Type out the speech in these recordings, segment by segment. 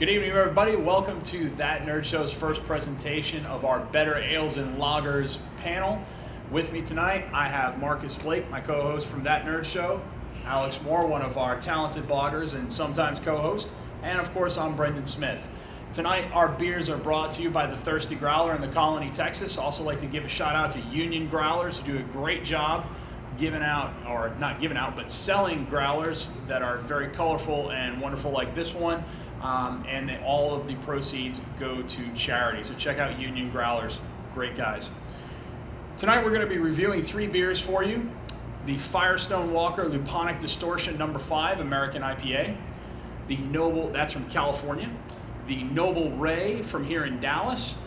Good evening, everybody. Welcome to That Nerd Show's first presentation of our Better Ales and Lagers panel. With me tonight, I have Marcus Blake, my co-host from That Nerd Show, Alex Moore, one of our talented bloggers and sometimes co-host, and of course, I'm Brendan Smith. Tonight, our beers are brought to you by the Thirsty Growler in the Colony, Texas. Also like to give a shout out to Union Growlers, who do a great job selling growlers that are very colorful and wonderful like this one. And all of the proceeds go to charity. So check out Union Growlers, great guys. Tonight we're going to be reviewing 3 beers for you. The Firestone Walker Luponic Distortion No. 5 American IPA. The Noble, that's from California. The Noble Ray from here in Dallas.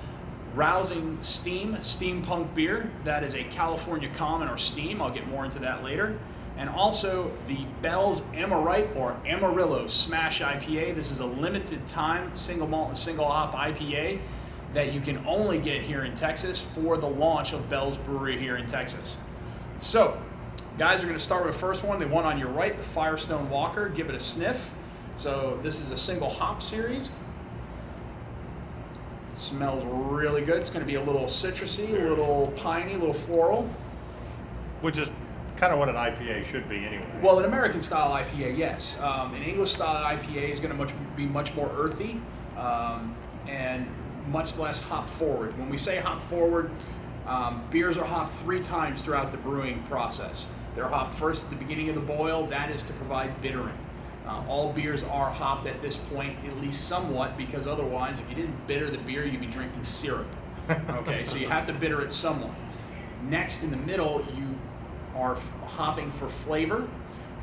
Rousing Steam Steampunk Beer, that is a California Common or Steam. I'll get more into that later. And also the Bell's Amorite or Amarillo Smash IPA. This is a limited time single malt and single hop IPA that you can only get here in Texas for the launch of Bell's Brewery here in Texas. So, guys, we're going to start with the first one, the one on your right, the Firestone Walker. Give it a sniff. So this is a single hop series. It smells really good. It's going to be a little citrusy, a little piney, a little floral. Which is kind of what an IPA should be anyway. Well, an American style IPA, yes. An English style IPA is going to be much more earthy and much less hop forward. When we say hop forward, beers are hopped 3 times throughout the brewing process. They're hopped first at the beginning of the boil. That is to provide bittering. All beers are hopped at this point, at least somewhat, because otherwise, if you didn't bitter the beer, you'd be drinking syrup. Okay, so you have to bitter it somewhat. Next, in the middle, you are hopping for flavor,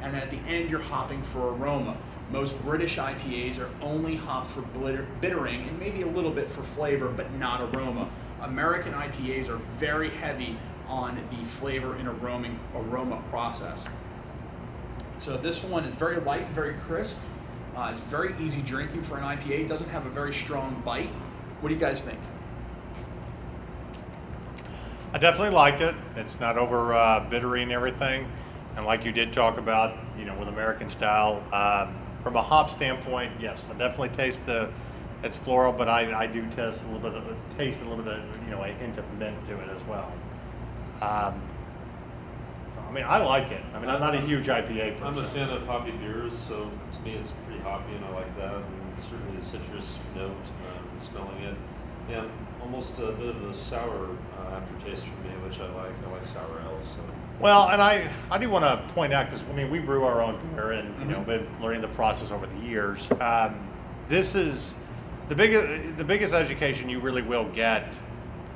and at the end you're hopping for aroma. Most British IPAs are only hopped for bittering and maybe a little bit for flavor, but not aroma. American IPAs are very heavy on the flavor and aroma process. So this one is very light, very crisp. It's very easy drinking for an IPA. It doesn't have a very strong bite. What do you guys think? I definitely like it. It's not over bittery and everything. And like you did talk about, with American style, from a hop standpoint, yes, I definitely taste it's floral, but I do taste a little bit, a hint of mint to it as well. I like it. I'm not a huge IPA person. I'm a fan of hoppy beers, so to me it's pretty hoppy and I like that. And certainly the citrus note, smelling it. And almost a bit of a sour aftertaste for me, which I like. I like sour ales. So. Well, and I do want to point out, because we brew our own beer and been learning the process over the years. This is the biggest education you really will get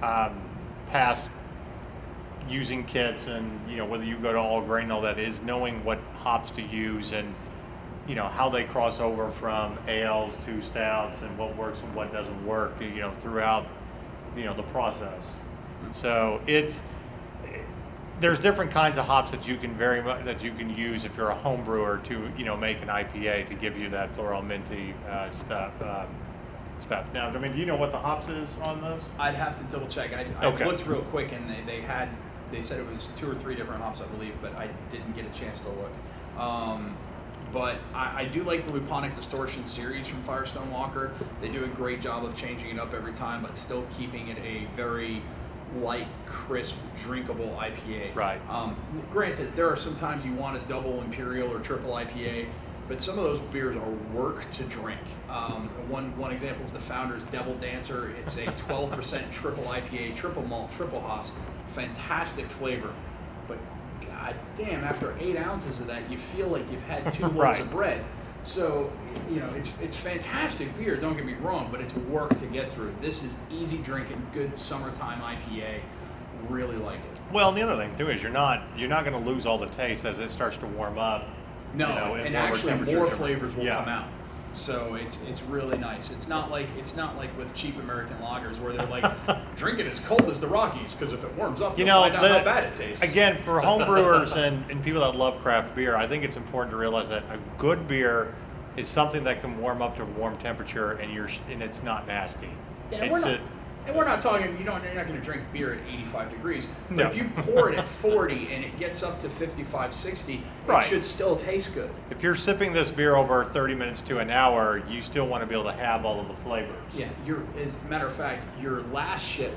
past using kits and whether you go to all grain and all that, is knowing what hops to use and how they cross over from ales to stouts and what works and what doesn't work throughout the process. So there's different kinds of hops that you can use if you're a home brewer to make an IPA to give you that floral minty stuff. Now, do you know what the hops is on this? I'd have to double check. I looked real quick, and they said it was 2 or 3 different hops, I believe, but I didn't get a chance to look. But I do like the Luponic Distortion series from Firestone Walker. They do a great job of changing it up every time, but still keeping it a very light, crisp, drinkable IPA. Right. Granted, there are some times you want a double imperial or triple IPA, but some of those beers are work to drink. One example is the Founders Devil Dancer. It's a 12% triple IPA, triple malt, triple hops, fantastic flavor. But god damn, after 8 ounces of that, you feel like you've had 2 loaves of bread. So, it's fantastic beer, don't get me wrong, but it's work to get through. This is easy drinking, good summertime IPA. Really like it. Well, and the other thing too is you're not going to lose all the taste as it starts to warm up. No, and actually more flavors will come out. So it's really nice. It's not like with cheap American lagers where they're like, drink it as cold as the Rockies, because if it warms up, you'll find out how bad it tastes. Again, for home brewers and people that love craft beer, I think it's important to realize that a good beer is something that can warm up to warm temperature and it's not nasty. Yeah, And we're not talking, you're not going to drink beer at 85 degrees. But No. if you pour it at 40 and it gets up to 55, 60, Right. it should still taste good. If you're sipping this beer over 30 minutes to an hour, you still want to be able to have all of the flavors. Yeah, as a matter of fact, your last sip,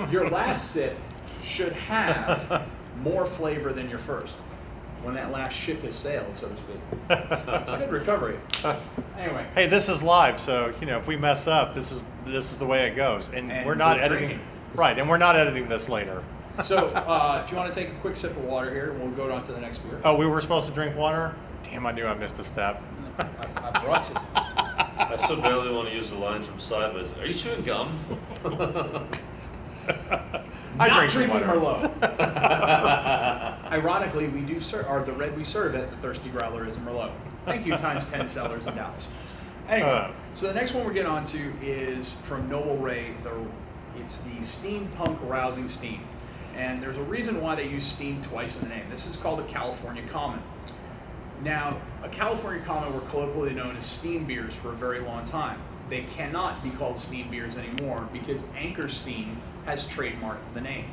your last sip should have more flavor than your first when that last ship has sailed, so to speak. Good recovery. Anyway. Hey, this is live, so if we mess up, this is the way it goes, and we're not editing. drinking. Right, and we're not editing this later. So, if you want to take a quick sip of water here, we'll go on to the next beer. Oh, we were supposed to drink water? Damn, I knew I missed a step. I brought you. I so badly want to use the line from Sideways. Are you chewing gum? I Not drink drinking water. Merlot. Ironically, we do serve, or the red we serve at the Thirsty Growler is a Merlot. Thank you, times 10 sellers in Dallas. Anyway, so the next one we're getting on to is from Noble Ray. It's the Steampunk Rousing Steam. And there's a reason why they use steam twice in the name. This is called a California Common. Now, a California Common were colloquially known as steam beers for a very long time. They cannot be called steam beers anymore because Anchor Steam has trademarked the name.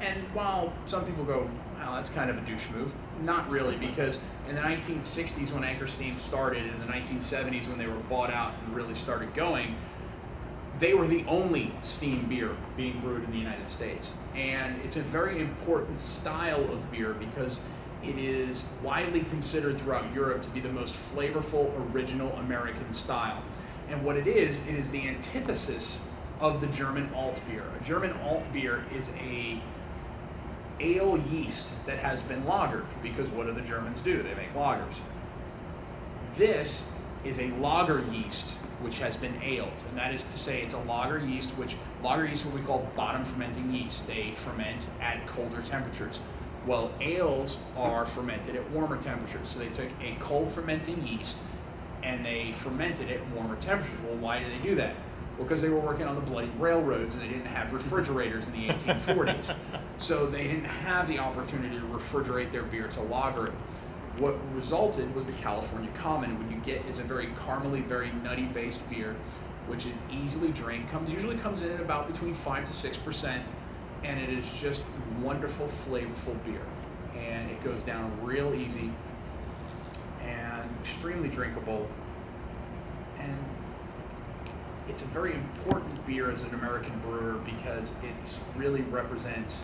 And while some people go, wow, that's kind of a douche move, not really, because in the 1960s when Anchor Steam started, and in the 1970s when they were bought out and really started going, they were the only steam beer being brewed in the United States. And it's a very important style of beer because it is widely considered throughout Europe to be the most flavorful, original American style. And what it is the antithesis of the German alt beer. A German alt beer is a ale yeast that has been lagered, because what do the Germans do? They make lagers. This is a lager yeast which has been aled, and that is to say it's a lager yeast, what we call bottom fermenting yeast. They ferment at colder temperatures. Well, ales are fermented at warmer temperatures, so they took a cold fermenting yeast and they fermented at warmer temperatures. Well, why do they do that? Well, because they were working on the bloody railroads and they didn't have refrigerators in the 1840s. So they didn't have the opportunity to refrigerate their beer to lager it. What resulted was the California Common. What you get is a very caramely, very nutty-based beer, which is easily drank. Usually comes in at about between 5 to 6%, and it is just wonderful, flavorful beer. And it goes down real easy and extremely drinkable. And it's a very important beer as an American brewer because it really represents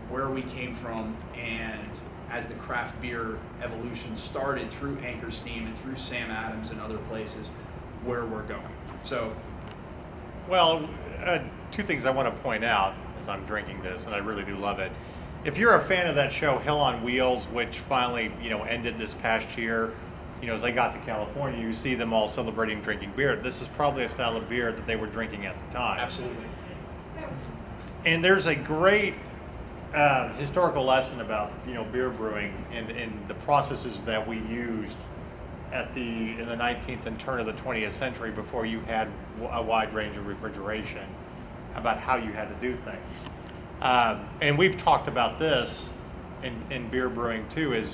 where we came from, and as the craft beer evolution started through Anchor Steam and through Sam Adams and other places, where we're going. So, Well, two things I want to point out as I'm drinking this, and I really do love it. If you're a fan of that show Hell on Wheels, which finally ended this past year, as they got to California, you see them all celebrating drinking beer. This is probably a style of beer that they were drinking at the time. absolutely. And there's a great historical lesson about beer brewing and the processes that we used in the 19th and turn of the 20th century, before you had a wide range of refrigeration, about how you had to do things. And we've talked about this in beer brewing too, is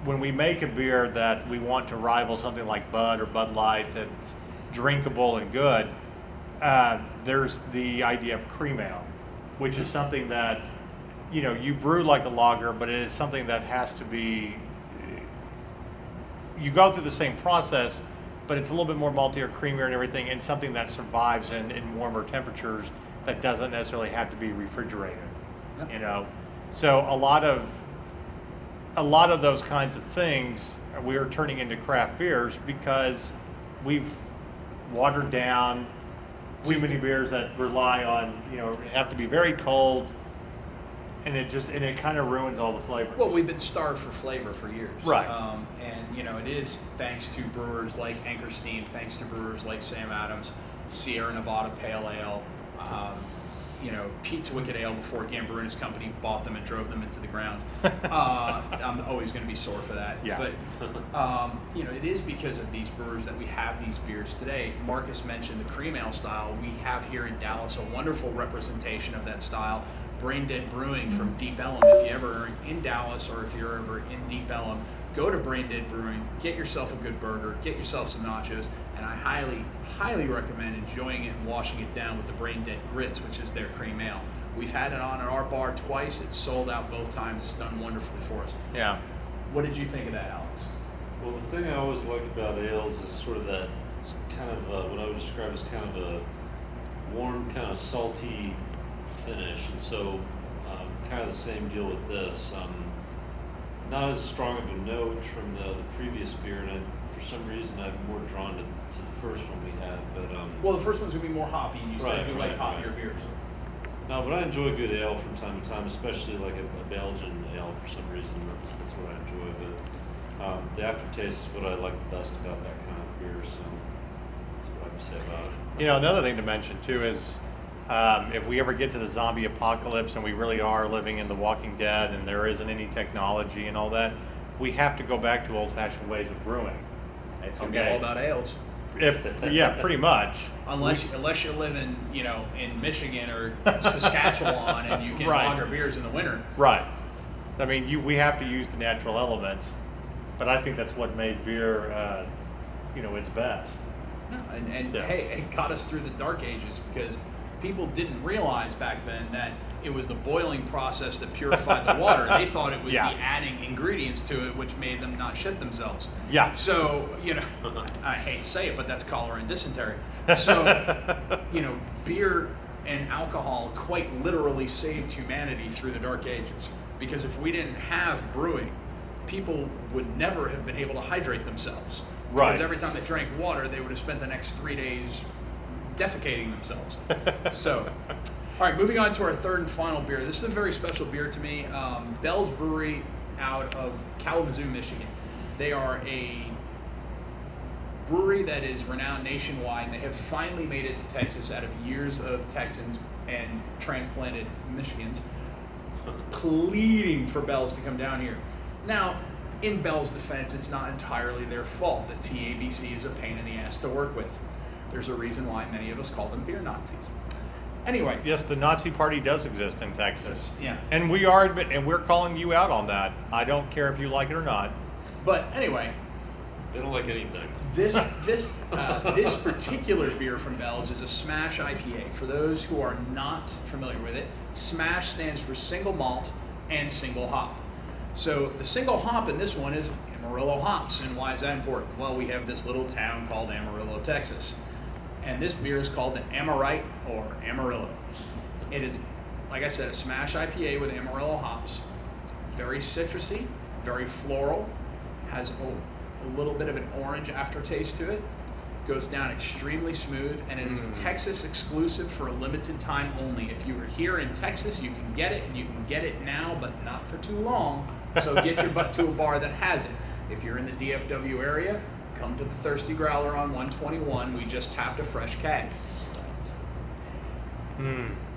when we make a beer that we want to rival something like Bud or Bud Light that's drinkable and good, there's the idea of cream ale, which is something that you brew like a lager, but it is something that has to be, you go through the same process, but it's a little bit more malty or creamier and everything, and something that survives in warmer temperatures that doesn't necessarily have to be refrigerated. Yep. So a lot of those kinds of things we are turning into craft beers because we've watered down too many beers that rely on have to be very cold. And it kind of ruins all the flavors. Well, we've been starved for flavor for years. Right. And it is thanks to brewers like Anchor Steam, thanks to brewers like Sam Adams, Sierra Nevada Pale Ale, Pete's Wicked Ale before Gambaro and his company bought them and drove them into the ground. I'm always going to be sore for that. Yeah. But, it is because of these brewers that we have these beers today. Marcus mentioned the cream ale style. We have here in Dallas a wonderful representation of that style Brain Dead Brewing from Deep Ellum. If you ever are in Dallas or if you're ever in Deep Ellum, go to Brain Dead Brewing, get yourself a good burger, get yourself some nachos, and I highly recommend enjoying it and washing it down with the Brain Dead Grits, which is their cream ale. We've had it on at our bar twice. It's sold out both times. It's done wonderfully for us. Yeah. What did you think of that, Alex? Well, the thing I always like about ales is sort of that, it's kind of what I would describe as kind of a warm, kind of salty finish. And so, kind of the same deal with this. Not as strong of a note from the previous beer, and for some reason I'm more drawn to the first one we had. But well, the first one's gonna be more hoppy. You said you like hoppier beers. No, but I enjoy good ale from time to time, especially like a Belgian ale for some reason. That's what I enjoy. But the aftertaste is what I like the best about that kind of beer. So that's what I would say about it. You know, another thing to mention too is if we ever get to the zombie apocalypse and we really are living in The Walking Dead and there isn't any technology and all that, we have to go back to old-fashioned ways of brewing. It's gonna be all about ales. Yeah, pretty much. Unless you live in in Michigan or Saskatchewan and you get lager beers in the winter. Right. I mean, we have to use the natural elements, but I think that's what made beer, its best. No, and hey, it got us through the dark ages because people didn't realize back then that it was the boiling process that purified the water. They thought it was the adding ingredients to it which made them not shit themselves. Yeah. So, I hate to say it, but that's cholera and dysentery. So, beer and alcohol quite literally saved humanity through the dark ages. Because if we didn't have brewing, people would never have been able to hydrate themselves. Right. Because every time they drank water, they would have spent the next 3 days defecating themselves. So, all right, moving on to our third and final beer. This is a very special beer to me. Bell's Brewery out of Kalamazoo, Michigan. They are a brewery that is renowned nationwide, and they have finally made it to Texas out of years of Texans and transplanted Michigans pleading for Bell's to come down here. Now, in Bell's defense, it's not entirely their fault that TABC is a pain in the ass to work with. There's a reason why many of us call them beer Nazis. Anyway. Yes, the Nazi Party does exist in Texas. Yeah. And we're calling you out on that. I don't care if you like it or not. But anyway. They don't like anything. This particular beer from Bell's is a Smash IPA. For those who are not familiar with it, Smash stands for single malt and single hop. So the single hop in this one is Amarillo hops. And why is that important? Well, we have this little town called Amarillo, Texas. And this beer is called an Amorite or Amarillo. It is, like I said, a Smash IPA with Amarillo hops. It's very citrusy, very floral, has a little bit of an orange aftertaste to it. Goes down extremely smooth, and it is a Texas exclusive for a limited time only. If you are here in Texas, you can get it, and you can get it now, but not for too long. So get your butt to a bar that has it. If you're in the DFW area, come to the Thirsty Growler on 121. We just tapped a fresh keg.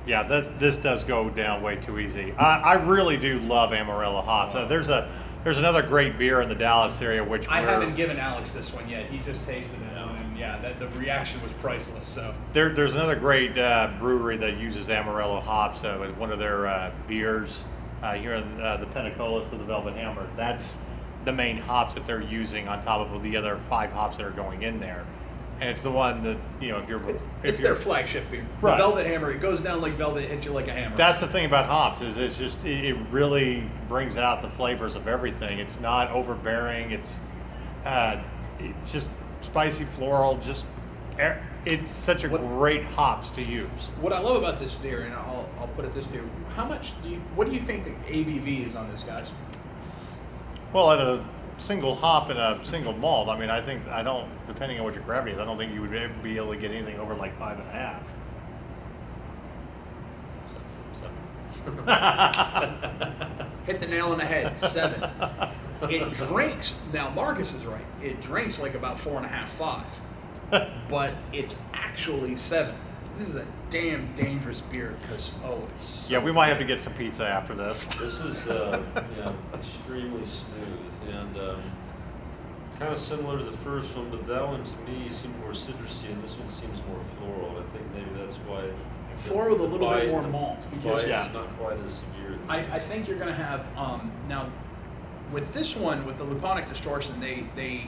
Yeah, this does go down way too easy. I really do love Amarillo hops. There's another great beer in the Dallas area, which I haven't given Alex this one yet. He just tasted it, and yeah, the reaction was priceless. So there's another great brewery that uses Amarillo hops as one of their beers here in the Pensacola of the Velvet Hammer. That's the main hops that they're using on top of the other 5 hops that are going in there. And it's the one that, it's their flagship beer. Right. The Velvet Hammer, it goes down like velvet, it hits you like a hammer. That's the thing about hops is it really brings out the flavors of everything. It's not overbearing. It's just spicy, floral. It's such a great hops to use. What I love about this beer, and I'll put it this to you, what do you think the ABV is on this, guys? Well, at a single hop and a single malt, I don't, depending on what your gravity is, I don't think you would ever be able to get anything over like 5.5. Hit the nail on the head. 7. It drinks. Now Marcus is right. It drinks like about 4.5, 5, but it's actually 7. This is a damn dangerous beer because it's. Yeah, we might have to get some pizza after this. This is extremely smooth and kind of similar to the first one, but that one to me seemed more citrusy, and this one seems more floral. I think maybe that's why Floor with a little bit more malt, The because bite Yeah. is not quite as severe. I think you're going to have now with this one, with the Luponic Distortion, they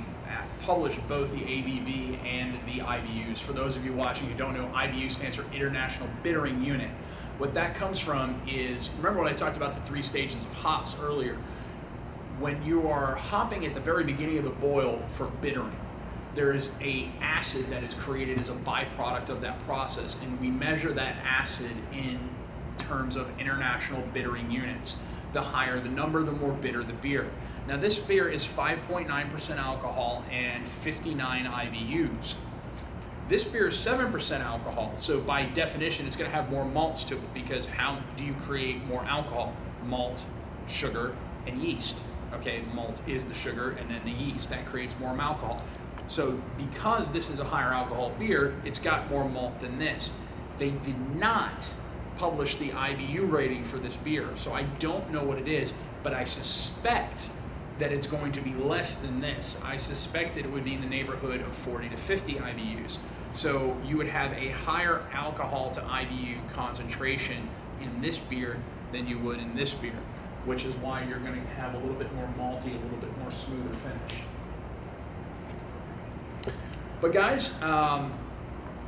publish both the ABV and the IBUs. For those of you watching who don't know, IBU stands for International Bittering Unit. What that comes from is, remember when I talked about the 3 stages of hops earlier? When you are hopping at the very beginning of the boil for bittering, there is a acid that is created as a byproduct of that process, and we measure that acid in terms of international bittering units. The higher the number, the more bitter the beer. Now this beer is 5.9% alcohol and 59 IBUs. This beer is 7% alcohol, so by definition it's going to have more malts to it, because how do you create more alcohol? Malt, sugar, and yeast. Okay, malt is the sugar, and then the yeast, that creates more alcohol. So because this is a higher alcohol beer, it's got more malt than this. They did not publish the IBU rating for this beer, so I don't know what it is, but I suspect that it's going to be less than this. I suspect that it would be in the neighborhood of 40 to 50 IBUs. So you would have a higher alcohol to IBU concentration in this beer than you would in this beer, which is why you're going to have a little bit more malty, a little bit more smoother finish. But guys,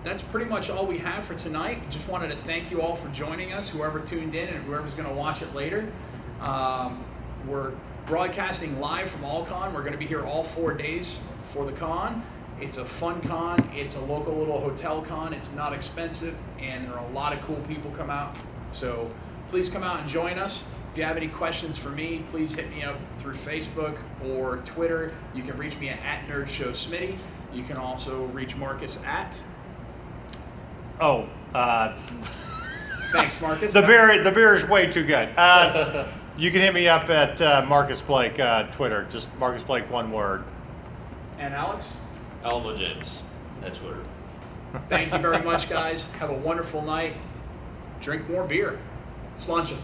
that's pretty much all we have for tonight. Just wanted to thank you all for joining us, whoever tuned in and whoever's going to watch it later. We're broadcasting live from All-Con. We're going to be here all 4 days for the con. It's a fun con. It's a local little hotel con. It's not expensive, and there are a lot of cool people come out. So please come out and join us. If you have any questions for me, please hit me up through Facebook or Twitter. You can reach me at NerdShowSmitty. You can also reach Marcus at... Thanks, Marcus. The beer is way too good. You can hit me up at Marcus Blake Twitter, just Marcus Blake, one word. And Alex? Alamo James at Twitter. Thank you very much, guys. Have a wonderful night. Drink more beer. Sláinte.